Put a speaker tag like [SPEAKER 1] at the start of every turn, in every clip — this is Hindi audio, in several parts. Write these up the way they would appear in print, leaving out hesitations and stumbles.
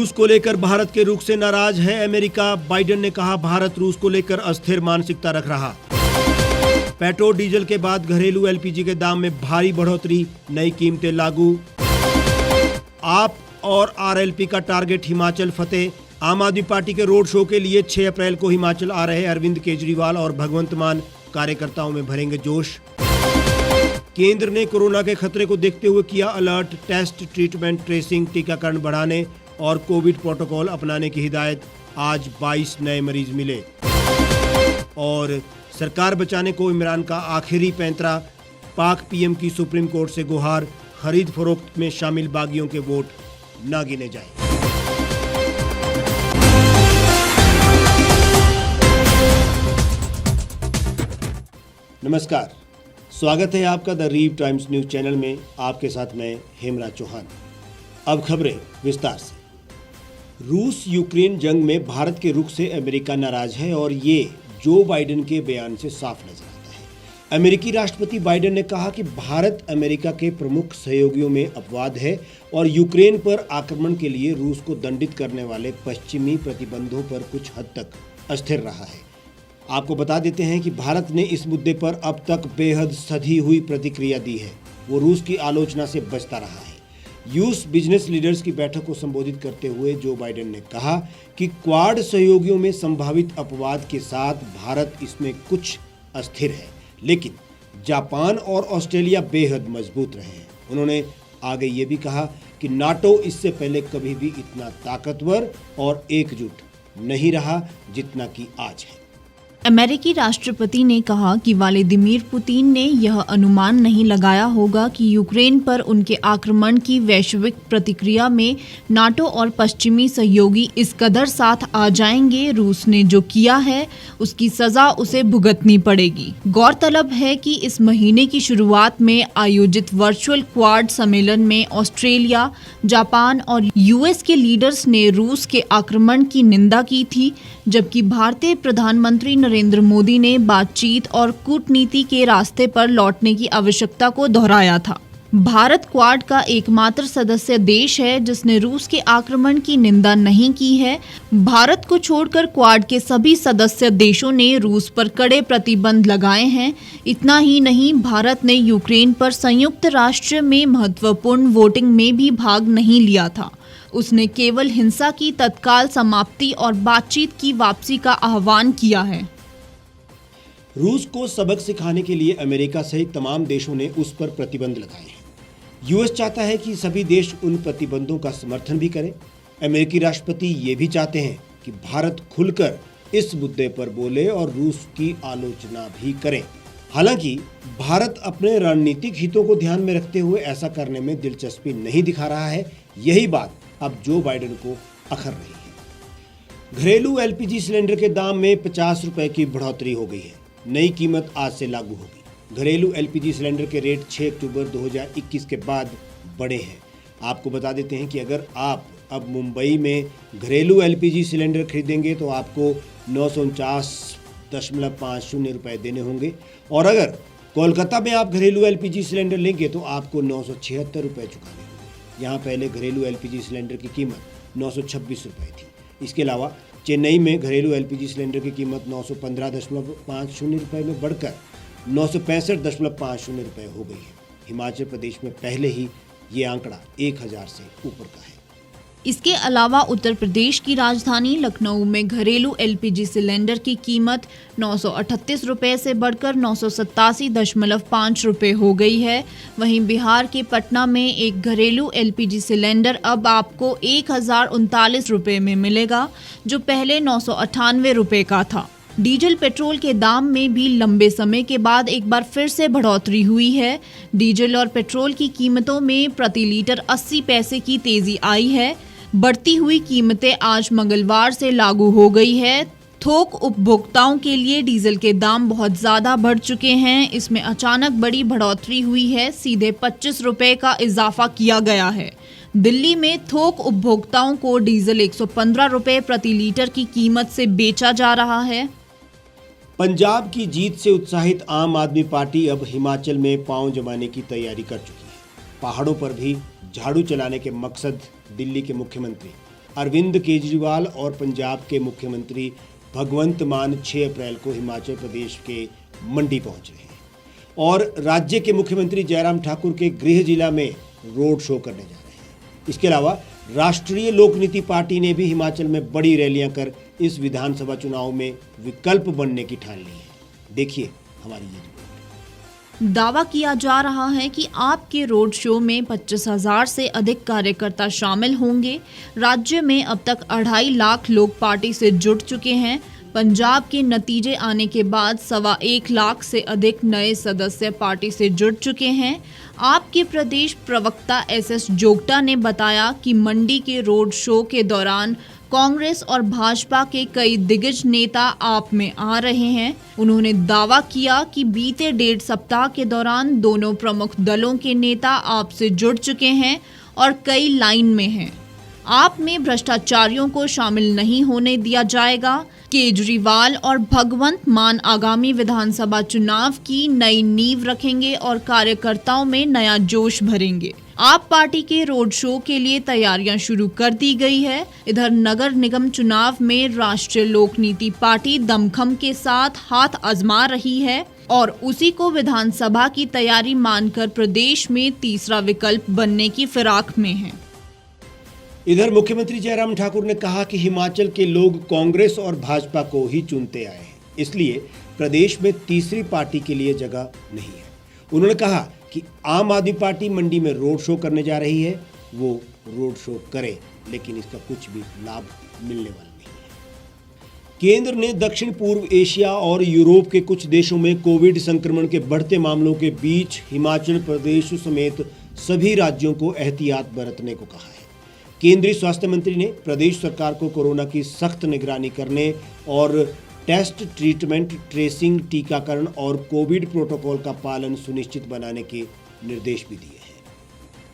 [SPEAKER 1] रूस को लेकर भारत के रुख से नाराज है अमेरिका। बाइडेन ने कहा, भारत रूस को लेकर अस्थिर मानसिकता रख रहा। पेट्रोल डीजल के बाद घरेलू एलपीजी के दाम में भारी बढ़ोतरी, नई कीमतें लागू। आप और आरएलपी का टारगेट हिमाचल फतेह। आम आदमी पार्टी के रोड शो के लिए 6 अप्रैल को हिमाचल आ रहे अरविंद केजरीवाल और भगवंत मान कार्यकर्ताओं में भरेंगे जोश। केंद्र ने कोरोना के खतरे को देखते हुए किया अलर्ट। टेस्ट, ट्रीटमेंट, ट्रेसिंग, टीकाकरण बढ़ाने और कोविड प्रोटोकॉल अपनाने की हिदायत। आज 22 नए मरीज मिले। और सरकार बचाने को इमरान का आखिरी पैंतरा। पाक पीएम की सुप्रीम कोर्ट से गुहार, खरीद फरोख्त में शामिल बागियों के वोट न गिने जाएं। नमस्कार, स्वागत है आपका द रीव टाइम्स न्यूज चैनल में। आपके साथ मैं हेमराज चौहान। अब खबरें विस्तार से। रूस यूक्रेन जंग में भारत के रुख से अमेरिका नाराज है और ये जो बाइडेन के बयान से साफ नजर आता है। अमेरिकी राष्ट्रपति बाइडेन ने कहा कि भारत अमेरिका के प्रमुख सहयोगियों में अपवाद है और यूक्रेन पर आक्रमण के लिए रूस को दंडित करने वाले पश्चिमी प्रतिबंधों पर कुछ हद तक अस्थिर रहा है। आपको बता देते हैं कि भारत ने इस मुद्दे पर अब तक बेहद सधी हुई प्रतिक्रिया दी है। वो रूस की आलोचना से बचता रहा है। यूएस बिजनेस लीडर्स की बैठक को संबोधित करते हुए जो बाइडेन ने कहा कि क्वाड सहयोगियों में संभावित अपवाद के साथ भारत इसमें कुछ अस्थिर है, लेकिन जापान और ऑस्ट्रेलिया बेहद मजबूत रहे हैं। उन्होंने आगे ये भी कहा कि नाटो इससे पहले कभी भी इतना ताकतवर और एकजुट नहीं रहा जितना कि आज है।
[SPEAKER 2] अमेरिकी राष्ट्रपति ने कहा कि व्लादिमीर पुतिन ने यह अनुमान नहीं लगाया होगा कि यूक्रेन पर उनके आक्रमण की वैश्विक प्रतिक्रिया में नाटो और पश्चिमी सहयोगी इस कदर साथ आ जाएंगे। रूस ने जो किया है उसकी सजा उसे भुगतनी पड़ेगी। गौरतलब है कि इस महीने की शुरुआत में आयोजित वर्चुअल क्वाड सम्मेलन में ऑस्ट्रेलिया, जापान और यूएस के लीडर्स ने रूस के आक्रमण की निंदा की थी, जबकि भारतीय प्रधानमंत्री नरेंद्र मोदी ने बातचीत और कूटनीति के रास्ते पर लौटने की आवश्यकता को दोहराया था। भारत क्वाड का एकमात्र सदस्य देश है जिसने रूस के आक्रमण की निंदा नहीं की है। भारत को छोड़कर क्वाड के सभी सदस्य देशों ने रूस पर कड़े प्रतिबंध लगाए हैं। इतना ही नहीं, भारत ने यूक्रेन पर संयुक्त राष्ट्र में महत्वपूर्ण वोटिंग में भी भाग नहीं लिया था। उसने केवल हिंसा की तत्काल समाप्ति और बातचीत की वापसी का आह्वान किया है।
[SPEAKER 1] रूस को सबक सिखाने के लिए अमेरिका सहित तमाम देशों ने उस पर प्रतिबंध लगाए हैं। यूएस चाहता है कि सभी देश उन प्रतिबंधों का समर्थन भी करें। अमेरिकी राष्ट्रपति ये भी चाहते हैं कि भारत खुलकर इस मुद्दे पर बोले और रूस की आलोचना भी करे। हालांकि भारत अपने रणनीतिक हितों को ध्यान में रखते हुए ऐसा करने में दिलचस्पी नहीं दिखा रहा है। यही बात अब जो बाइडेन को अखर रही है। घरेलू एलपीजी सिलेंडर के दाम में 50 रुपए की बढ़ोतरी हो गई है। नई कीमत आज से लागू होगी। घरेलू एलपीजी सिलेंडर के रेट 6 अक्टूबर 2021 के बाद बढ़े हैं। आपको बता देते हैं कि अगर आप अब मुंबई में घरेलू एलपीजी सिलेंडर खरीदेंगे तो आपको 949.50 रुपए देने होंगे और अगर कोलकाता में आप घरेलू एलपीजी सिलेंडर लेंगे तो आपको 976 रुपए चुकाने होंगे। यहाँ पहले घरेलू एलपीजी सिलेंडर की कीमत 926 रुपए थी। इसके अलावा चेन्नई में घरेलू एलपीजी सिलेंडर की कीमत 915.50 रुपए में बढ़कर 965.50 रुपए हो गई है। हिमाचल प्रदेश में पहले ही ये आंकड़ा 1000 से ऊपर का है।
[SPEAKER 2] इसके अलावा उत्तर प्रदेश की राजधानी लखनऊ में घरेलू एलपीजी सिलेंडर की कीमत 938 रुपये से बढ़कर 987.5 रुपये हो गई है। वहीं बिहार के पटना में एक घरेलू एलपीजी सिलेंडर अब आपको 1039 रुपये में मिलेगा, जो पहले 998 रुपये का था। डीजल पेट्रोल के दाम में भी लंबे समय के बाद एक बार फिर से बढ़ोतरी हुई है। डीजल और पेट्रोल की कीमतों में प्रति लीटर 80 पैसे की तेजी आई है। बढ़ती हुई कीमतें आज मंगलवार से लागू हो गई है। थोक उपभोक्ताओं के लिए डीजल के दाम बहुत ज़्यादा बढ़ चुके हैं। इसमें अचानक बड़ी बढ़ोतरी हुई है। सीधे 25 रुपये का इजाफा किया गया है। दिल्ली में थोक उपभोक्ताओं को डीजल 115 रुपये प्रति लीटर की कीमत से बेचा जा रहा है।
[SPEAKER 1] पंजाब की जीत से उत्साहित आम आदमी पार्टी अब हिमाचल में पांव जमाने की तैयारी कर चुकी है। पहाड़ों पर भी झाड़ू चलाने के मकसद दिल्ली के मुख्यमंत्री अरविंद केजरीवाल और पंजाब के मुख्यमंत्री भगवंत मान 6 अप्रैल को हिमाचल प्रदेश के मंडी पहुंच रहे हैं और राज्य के मुख्यमंत्री जयराम ठाकुर के गृह जिला में रोड शो करने जा रहे हैं। इसके अलावा राष्ट्रीय लोक नीति पार्टी ने भी हिमाचल में बड़ी रैलियां कर इस विधानसभा चुनाव में विकल्प बनने की ठान ली है। देखिए हमारी ये रिपोर्ट।
[SPEAKER 2] दावा किया जा रहा है कि आपके रोड शो में 25,000 से अधिक कार्यकर्ता शामिल होंगे। राज्य में अब तक 2.5 लाख लोग पार्टी से जुड़ चुके हैं। पंजाब के नतीजे आने के बाद 1.25 लाख से अधिक नए सदस्य पार्टी से जुड़ चुके हैं। आपके प्रदेश प्रवक्ता एस जोगटा ने बताया कि मंडी के रोड शो के दौरान कांग्रेस और भाजपा के कई दिग्गज नेता आप में आ रहे हैं। उन्होंने दावा किया कि बीते 1.5 सप्ताह के दौरान दोनों प्रमुख दलों के नेता आप से जुड़ चुके हैं और कई लाइन में हैं। आप में भ्रष्टाचारियों को शामिल नहीं होने दिया जाएगा। केजरीवाल और भगवंत मान आगामी विधानसभा चुनाव की नई नींव रखेंगे और कार्यकर्ताओं में नया जोश भरेंगे। आप पार्टी के रोड शो के लिए तैयारियां शुरू कर दी गई है। इधर नगर निगम चुनाव में राष्ट्रीय लोक नीति पार्टी दमखम के साथ हाथ आजमा रही है और उसी को विधानसभा की तैयारी मानकर प्रदेश में तीसरा विकल्प बनने की फिराक में है।
[SPEAKER 1] इधर मुख्यमंत्री जयराम ठाकुर ने कहा कि हिमाचल के लोग कांग्रेस और भाजपा को ही चुनते आए हैं, इसलिए प्रदेश में तीसरी पार्टी के लिए जगह नहीं है। उन्होंने कहा कि आम आदमी पार्टी मंडी में रोड शो करने जा रही है, वो रोड शो करे, लेकिन इसका कुछ भी लाभ मिलने वाला नहीं है। केंद्र ने दक्षिण पूर्व एशिया और यूरोप के कुछ देशों में कोविड संक्रमण के बढ़ते मामलों के बीच हिमाचल प्रदेश समेत सभी राज्यों को एहतियात बरतने को कहा है। केंद्रीय स्वास्थ्य मंत्री ने प्रदेश सरकार को कोरोना की सख्त निगरानी करने और टेस्ट, ट्रीटमेंट, ट्रेसिंग, टीकाकरण और कोविड प्रोटोकॉल का पालन सुनिश्चित बनाने के निर्देश भी दिए हैं।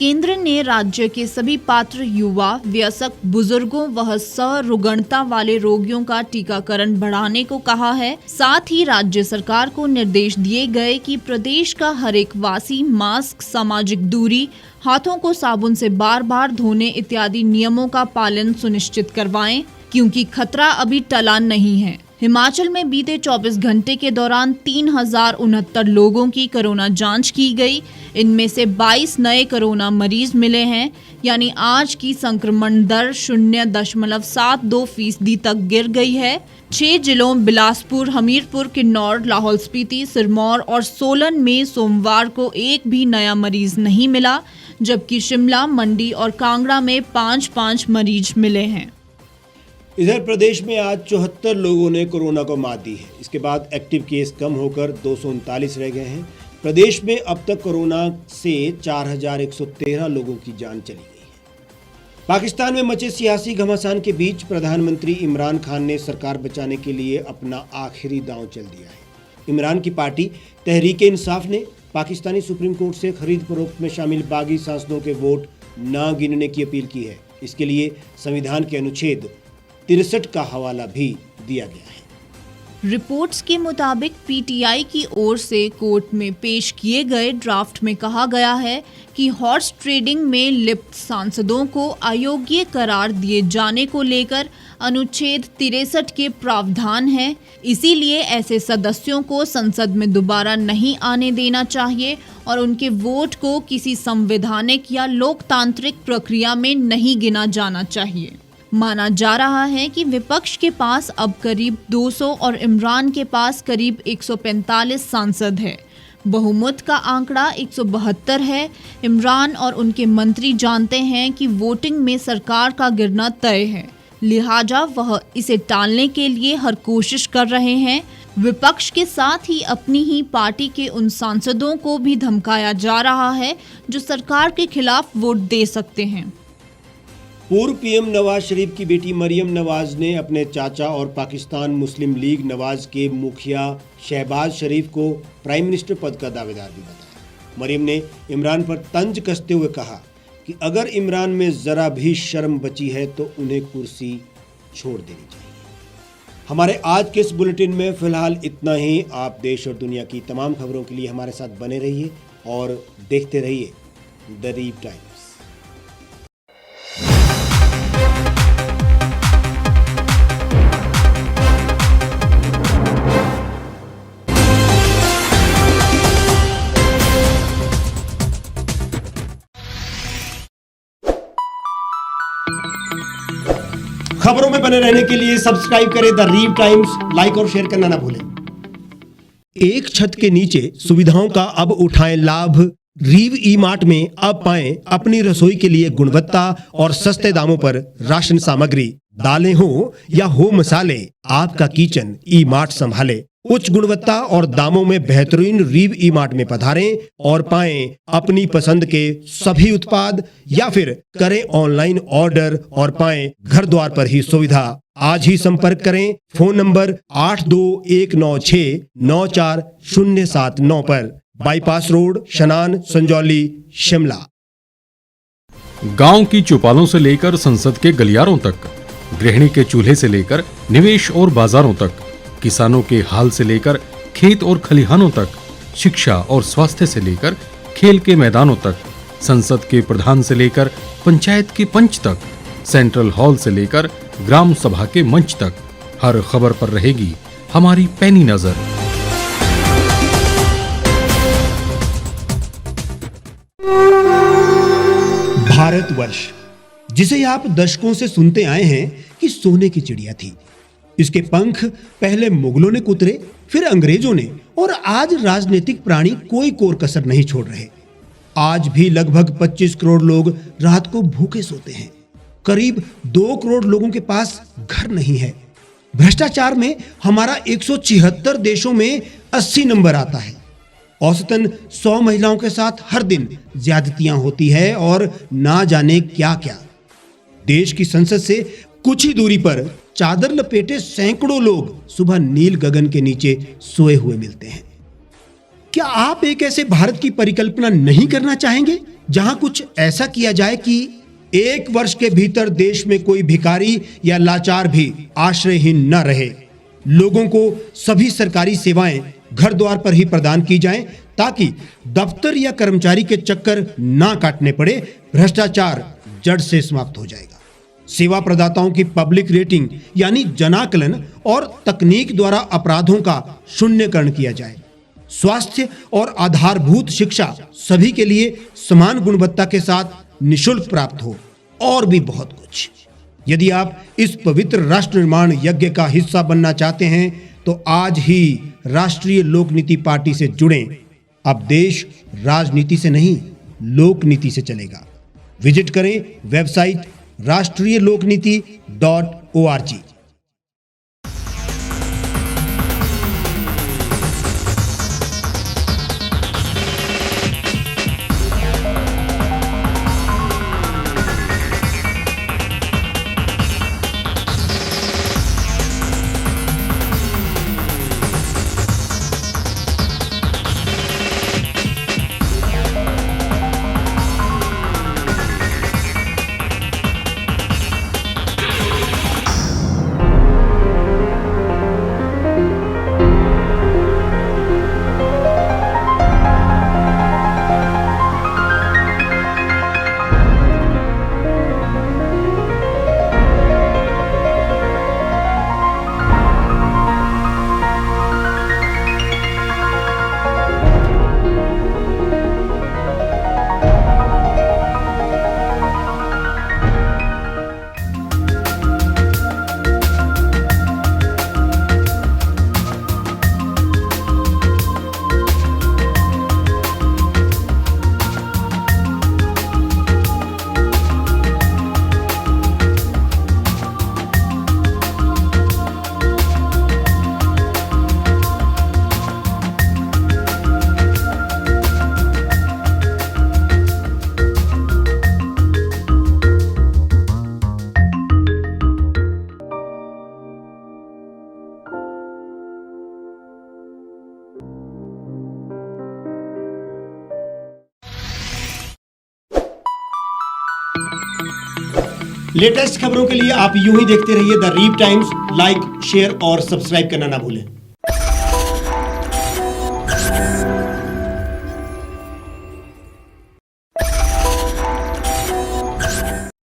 [SPEAKER 2] केंद्र ने राज्य के सभी पात्र युवा, वयस्क, बुजुर्गों व सरुग्णता वाले रोगियों का टीकाकरण बढ़ाने को कहा है। साथ ही राज्य सरकार को निर्देश दिए गए कि प्रदेश का हर एक वासी मास्क, सामाजिक दूरी, हाथों को साबुन से बार बार धोने इत्यादि नियमों का पालन सुनिश्चित करवाएं, क्योंकि खतरा अभी टला नहीं है। हिमाचल में बीते 24 घंटे के दौरान 3069 लोगों की कोरोना जांच की गई। इनमें से 22 नए कोरोना मरीज मिले हैं, यानी आज की संक्रमण दर 0.72% तक गिर गई है। 6 जिलों बिलासपुर, हमीरपुर, किन्नौर, लाहौल स्पीति, सिरमौर और सोलन में सोमवार को एक भी नया मरीज नहीं मिला, जबकि शिमला, मंडी और कांगड़ा में 5-5 मरीज मिले हैं।
[SPEAKER 1] इधर प्रदेश में आज 74 लोगों ने कोरोना को मात दी है। इसके बाद एक्टिव केस कम होकर 239 रह गए हैं। प्रदेश में अब तक कोरोना से 4113 लोगों की जान चली गई है। पाकिस्तान में मचे सियासी घमासान के बीच प्रधानमंत्री इमरान खान ने सरकार बचाने के लिए अपना आखिरी दांव चल दिया है। इमरान की पार्टी तहरीक इंसाफ ने पाकिस्तानी सुप्रीम कोर्ट से खरीद फरोख्त में शामिल बागी सांसदों के वोट न गिनने की अपील की है। इसके लिए संविधान के अनुच्छेद 63 का हवाला भी दिया गया है।
[SPEAKER 2] रिपोर्ट्स के मुताबिक पीटीआई की ओर से कोर्ट में पेश किए गए ड्राफ्ट में कहा गया है कि हॉर्स ट्रेडिंग में लिप्त सांसदों को अयोग्य करार दिए जाने को लेकर अनुच्छेद 63 के प्रावधान है। इसीलिए ऐसे सदस्यों को संसद में दोबारा नहीं आने देना चाहिए और उनके वोट को किसी संवैधानिक या लोकतांत्रिक प्रक्रिया में नहीं गिना जाना चाहिए। माना जा रहा है कि विपक्ष के पास अब करीब 200 और इमरान के पास करीब 145 सांसद है। बहुमत का आंकड़ा 172 है। इमरान और उनके मंत्री जानते हैं कि वोटिंग में सरकार का गिरना तय है, लिहाजा वह इसे टालने के लिए हर कोशिश कर रहे हैं। विपक्ष के साथ ही अपनी ही पार्टी के उन सांसदों को भी धमकाया जा रहा है जो सरकार के खिलाफ वोट दे सकते हैं।
[SPEAKER 1] पूर्व पीएम नवाज शरीफ की बेटी मरियम नवाज ने अपने चाचा और पाकिस्तान मुस्लिम लीग नवाज के मुखिया शहबाज शरीफ को प्राइम मिनिस्टर पद का दावेदार भी बताया। मरियम ने इमरान पर तंज कसते हुए कहा कि अगर इमरान में ज़रा भी शर्म बची है तो उन्हें कुर्सी छोड़ देनी चाहिए। हमारे आज के इस बुलेटिन में फिलहाल इतना ही। आप देश और दुनिया की तमाम खबरों के लिए हमारे साथ बने रहिए और देखते रहिए द रीप टाइम्स। खबरों में बने रहने के लिए सब्सक्राइब करें द रीव टाइम्स, लाइक और शेयर करना ना भूलें। एक छत के नीचे सुविधाओं का अब उठाएं लाभ। रीव ई मार्ट में अब पाएं अपनी रसोई के लिए गुणवत्ता और सस्ते दामों पर राशन सामग्री। दालें हो या हो मसाले, आपका किचन ई मार्ट संभाले। उच्च गुणवत्ता और दामों में बेहतरीन रीव ई मार्ट में पधारें और पाएं अपनी पसंद के सभी उत्पाद, या फिर करें ऑनलाइन ऑर्डर और पाएं घर द्वार पर ही सुविधा। आज ही संपर्क करें फोन नंबर 8219694079 पर, बाईपास रोड, शनान, संजौली, शिमला।
[SPEAKER 3] गांव की चौपालों से लेकर संसद के गलियारों तक, गृहिणी के चूल्हे से लेकर निवेश और बाजारों तक, किसानों के हाल से लेकर खेत और खलिहानों तक, शिक्षा और स्वास्थ्य से लेकर खेल के मैदानों तक, संसद के प्रधान से लेकर पंचायत के पंच तक, सेंट्रल हॉल से लेकर ग्राम सभा के मंच तक, हर खबर पर रहेगी हमारी पैनी नजर।
[SPEAKER 1] भारतवर्ष, जिसे आप दशकों से सुनते आए हैं कि सोने की चिड़िया थी। इसके पंख पहले मुगलों ने कुतरे, फिर अंग्रेजों ने, और आज राजनीतिक प्राणी कोई कोर कसर नहीं छोड़ रहे। आज भी लगभग 25 करोड़ लोग रात को भूखे सोते हैं। करीब 2 करोड़ लोगों के पास घर नहीं है। भ्रष्टाचार में हमारा 176 देशों में 80 नंबर आता है। औसतन 100 महिलाओं के साथ हर दिन ज्यादतियां होती है और ना जाने क्या क्या। देश की संसद से कुछ ही दूरी पर चादर लपेटे सैकड़ों लोग सुबह नील गगन के नीचे सोए हुए मिलते हैं। क्या आप एक ऐसे भारत की परिकल्पना नहीं करना चाहेंगे जहां कुछ ऐसा किया जाए कि 1 वर्ष के भीतर देश में कोई भिखारी या लाचार भी आश्रयहीन न रहे? लोगों को सभी सरकारी सेवाएं घर द्वार पर ही प्रदान की जाएं, ताकि दफ्तर या कर्मचारी के चक्कर ना काटने पड़े। भ्रष्टाचार जड़ से समाप्त हो जाएगा। सेवा प्रदाताओं की पब्लिक रेटिंग यानी जनाकलन और तकनीक द्वारा अपराधों का शून्यकरण किया जाए। स्वास्थ्य और आधारभूत शिक्षा सभी के लिए समान गुणवत्ता के साथ निशुल्क प्राप्त हो, और भी बहुत कुछ। यदि आप इस पवित्र राष्ट्र निर्माण यज्ञ का हिस्सा बनना चाहते हैं तो आज ही राष्ट्रीय लोक नीति पार्टी से जुड़ें। अब देश राजनीति से नहीं, लोक नीति से चलेगा। विजिट करें वेबसाइट rashtriyalokniti.org। लेटेस्ट खबरों के लिए आप यूं ही देखते रहिए द रीव टाइम्स। लाइक, शेयर और सब्सक्राइब करना ना भूलें।